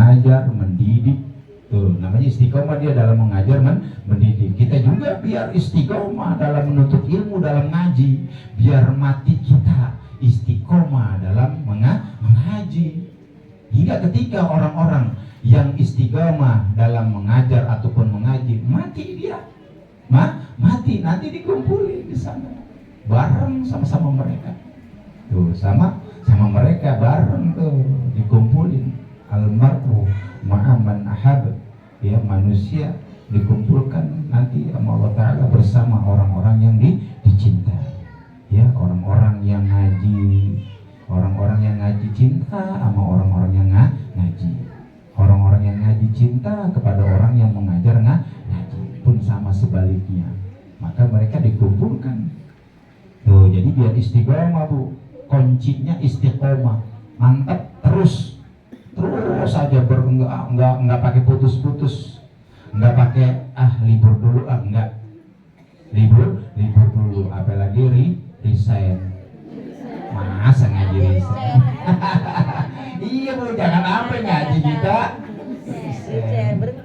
mengajar, mendidik. Tuh, namanya istiqomah dia dalam mengajar, mendidik. Kita juga biar istiqomah dalam menuntut ilmu, dalam ngaji. Biar mati kita istiqomah dalam mengaji. Hingga ketika orang-orang yang istiqomah dalam mengajar ataupun mengaji, mati dia. Mati, nanti dikumpulin di sana. Bareng sama-sama mereka. Tuh, sama mereka bareng tuh dikumpulin. Almar'u ma'aman ahab. Ya, manusia dikumpulkan nanti sama Allah Ta'ala bersama orang-orang yang dicintai. Ya, orang-orang yang ngaji. Orang-orang yang ngaji cinta sama orang-orang yang ngaji. Orang-orang yang ngaji cinta kepada orang yang mengajar ngaji. Pun sama sebaliknya. Maka mereka dikumpulkan. Tuh, jadi biar istiqomah, Bu. Kuncinya istiqomah. Mantap terus aja enggak pakai putus-putus. Enggak pakai libur dulu, enggak. Libur dulu, apalagi resign. Masa ngaji resign? Iya, Bu, jangan apa ngaji kita.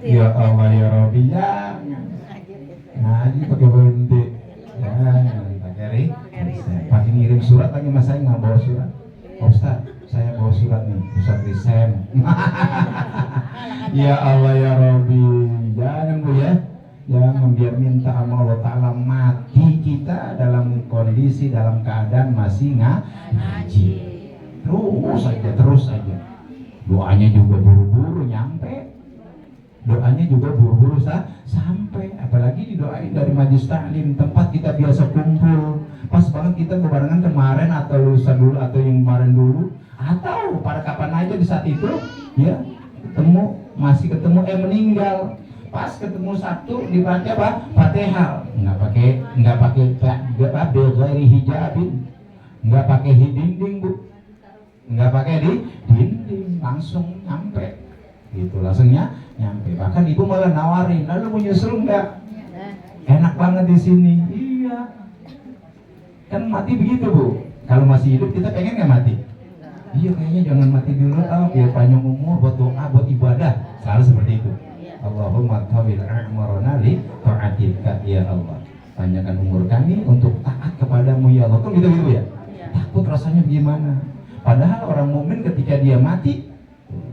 Ya Allah ya Rabbi, jangan. Ngaji pakai berhenti. Jangan pakai pakai ngirim surat lagi, mas saya nggak bawa surat. Ustaz, saya bawa surat nih, Ustaz resign. Ya Allah ya Rabbi, jangan, Bu, ya. Jangan, biar minta sama Allah Ta'ala mati kita dalam kondisi, dalam keadaan masih ngaji. Terus aja. Doanya juga buru-buru nyampe. Doanya juga buru-buru sampai. Apalagi didoain dari majelis taklim, tempat kita biasa kumpul. Pas banget kita kebarengan kemarin atau lusa dulu atau yang kemarin dulu, atau pada kapan aja di saat itu, ya masih ketemu meninggal. Pas ketemu Sabtu dibaca apa? Fatihah. Enggak pakai bighairi hijabin. Enggak pakai dinding, Bu. Enggak pakai dinding, langsung nyampe. Gitu, langsung nyampe. Bahkan ibu malah nawarin, "Lalu mau nyusul enggak? Enak banget di sini." Iya. Kan mati begitu, Bu. Kalau masih hidup kita pengen enggak mati? Iya, kayaknya jangan mati dulu, biar panjang umur buat doa, buat ibadah. Selalu seperti itu. Allahumma tawil a'marana li ta'atika ya Allah. Panjangkan umur kami untuk taat kepadamu ya Allah. Kan gitu ya? Takut rasanya bagaimana? Padahal orang mukmin ketika dia mati,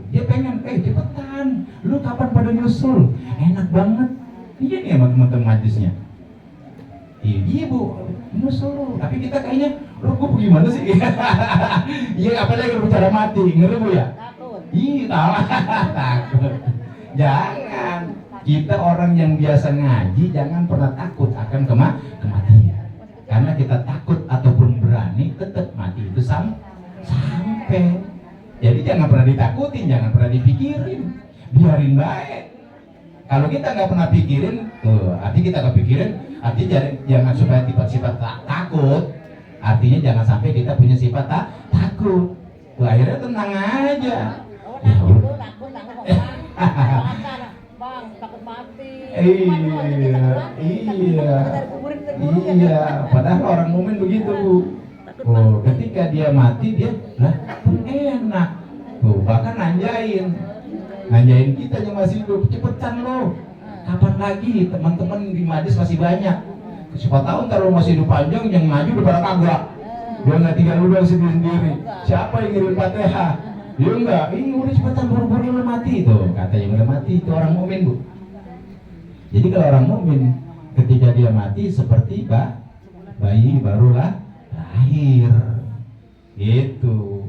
dia pengen, cepetan, lu kapan pada nyusul? Enak banget. Iya nih sama teman-teman majlisnya. Iya, Bu, nyusul. Tapi kita kayaknya, lu gimana sih? Iya, apalagi bicara mati, ngeri, Bu, ya? Takut. Iya, takut. Jangan. Kita orang yang biasa ngaji jangan pernah takut akan kematian. Karena kita takut ataupun berani, tetap mati itu sampai. Jadi jangan pernah ditakutin, jangan pernah dipikirin, biarin baik. Kalau kita nggak pernah pikirin, artinya kita kepikirin, artinya jangan supaya sifat takut. Artinya jangan sampai kita punya sifat takut. Akhirnya tenang aja. Bang, takut mati. Iya. Padahal orang mukmin begitu, Bu. Ketika dia mati dia enak. Bahkan nanyain kita yang masih hidup, cepetan lo. Kapan lagi? Teman-teman di majlis masih banyak. Siapa tahu ntar lo masih hidup panjang, yang maju udah pada kagak. Dia nggak tinggal lu sendiri. Siapa yang ngirim Fatihah? Dia enggak, ini udah cepetan buru-buru lu mati tuh. Kata yang udah mati itu orang mukmin, Bu. Jadi kalau orang mukmin ketika dia mati seperti bayi barulah lahir. Gitu.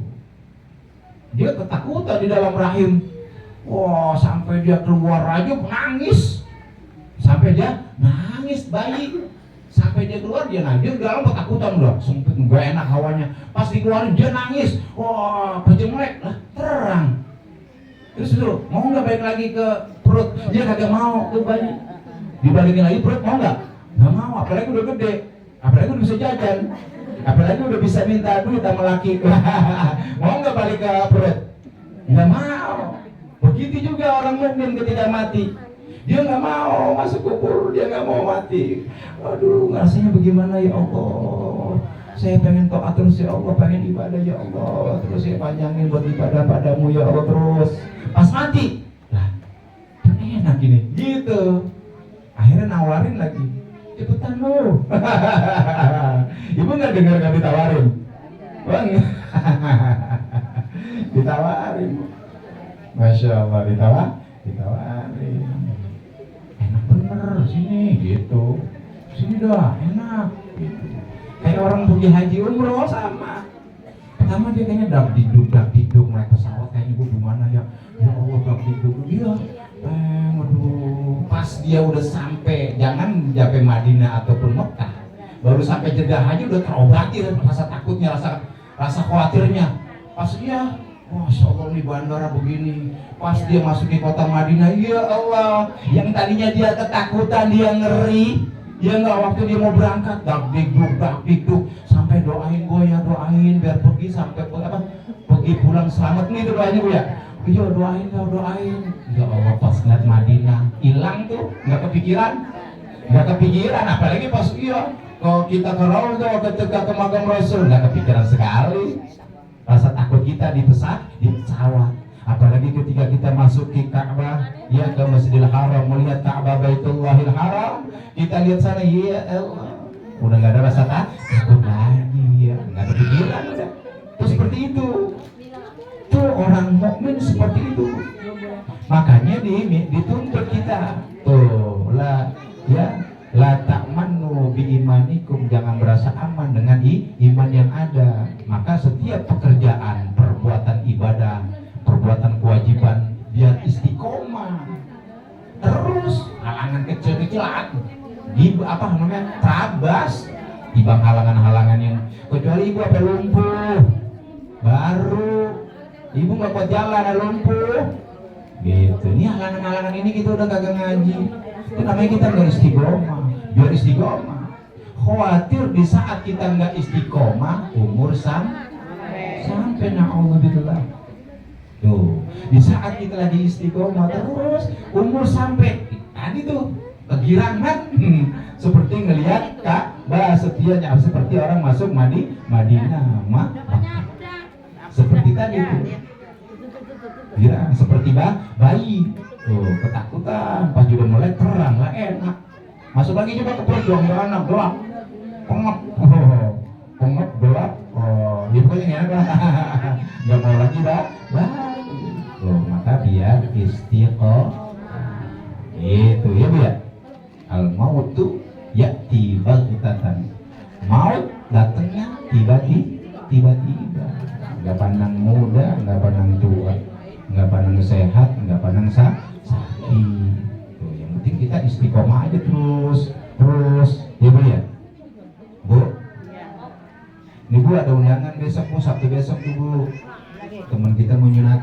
Dia ketakutan di dalam rahim. Wah, sampai dia keluar aja nangis. Sampai dia nangis bayi. Sampai dia keluar dia nangis, dia dalam ketakutan udah, sempit, nggak enak hawanya. Pas dikeluarin dia nangis, wah kejemlek lah, terang. Terus itu mau nggak balik lagi ke perut? Dia kagak mau ke bayi. Dibalikin lagi perut mau nggak? Nggak mau, apalagi udah gede, apalagi udah bisa jajan, apalagi udah bisa minta duit sama laki. Mau nggak balik ke perut? Nggak mau. Begitu juga orang mukmin ketika mati. Dia nggak mau masuk kubur, dia nggak mau mati. Aduh, rasanya bagaimana ya Allah? Saya pengen taat terus ya Allah, pengen ibadah ya Allah. Terus saya panjangin buat ibadah padamu ya Allah terus. Pas mati, lah enak ini, gitu. Akhirnya nawarin lagi, cepetan lo. Ibu nggak dengar kami tawarin, bang. Ditawarin, masya Allah, ditawarin. Enak bener sini, gitu. Sini dah, enak. Gitu. Kayak orang pergi haji umroh sama. Pertama dia kayaknya dak diduk naik pesawat, kayaknya gue gimana ya? Ya Allah, dak diduk. Iya. Waduh, pas dia udah sampai, jangan sampai Madinah ataupun Mekah, baru sampai Jeddah aja udah terobati rasa takutnya, rasa khawatirnya. Pas dia, masya Allah nih bandara begini. Pas dia masuk di kota Madinah, ya Allah, yang tadinya dia ketakutan, dia ngeri, dia nggak waktu dia mau berangkat, dak diduk, sampai doain gue ya, doain biar pergi sampai pergi pulang selamat nih, itu doanya gue ya. Iya doain. Ya Allah, pas ngeliat Madinah hilang tuh, nggak kepikiran, apalagi pas kalau kita ke Raudhah, ketika ke makam Rasul, nggak kepikiran sekali. Rasa takut kita di pesawat, apalagi ketika kita masuk ke Ka'bah, ya ke Masjidil Haram, melihat Ka'bah Baitullahil Haram, kita lihat sana, ya Allah, udah nggak ada rasa takut lagi, ya nggak kepikiran udah. Terus seperti itu. Tuh orang mukmin seperti itu. Makanya dituntut kita. Tuh, la ta'manu bi imanikum, jangan berasa aman dengan iman yang ada. Maka setiap pekerjaan, perbuatan ibadah, perbuatan kewajiban, biar istiqomah. Terus halangan kecil-kecilan, terabas, dibang halangan-halangan yang kecuali ibu apa lumpuh, baru ibu nggak kuat jalan, lumpuh, gitu. Ini halangan-halangan ini kita udah kagak ngaji. Itu namanya kita nggak istiqomah. Biar istiqomah. Khawatir di saat kita nggak istiqomah, umur sampai na'udzubillah. Tuh, di saat kita lagi istiqomah terus, umur sampai tadi tuh kegirangan, seperti ngelihat Ka'bah setianya, seperti orang masuk Madinah, seperti tadi tuh. Ya, seperti bayi tuh, ketakutan, pas juga mulai terang lah, enak. Masuk lagi coba ke perut dong, anak gelap, pengep gelap, ya pokoknya nggak enak lah. Nggak mau lagi bayi. Tuh, maka biar istiqomah. Itu ya bu ya. Al mautu ya'ti baghtatan. Maut datangnya tiba-tiba. Nggak pandang muda, nggak pandang tua, nggak pandang sehat, nggak pandang sakit. Tuh, yang penting kita istiqomah aja terus, ya bu ya. Bu, ini bu ada undangan besok bu, Sabtu besok tuh bu, teman kita mau nyunati.